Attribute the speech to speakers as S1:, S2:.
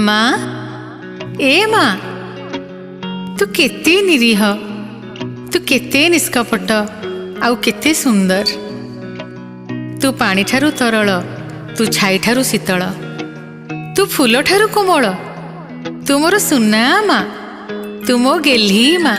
S1: माँ ए माँ तू केते निरीह तू केते निष्कपट आउ केते सुंदर। तू पानी ठारू तरल तू छाई ठारू शीतल तू फूल ठारू कोमल तू मोर सुना माँ तू मो गेल्ही माँ।